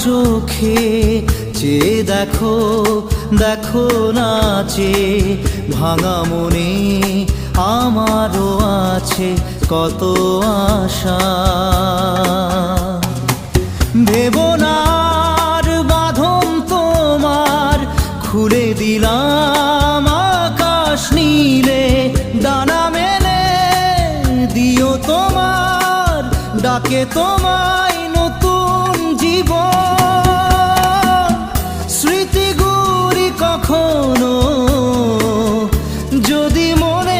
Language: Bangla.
চোখে চেয়ে দেখো, দেখো নাচে ভাঙা মনে আমারও আছে কত আশা। ভেবো না আর বাঁধন তোমার, খুলে দিলাম আকাশ নীলে, ডানা মেলে দিও তোমার ডাকে তোমায় নতুন জীবন। স্মৃতিগুলি কখনো যদি মনে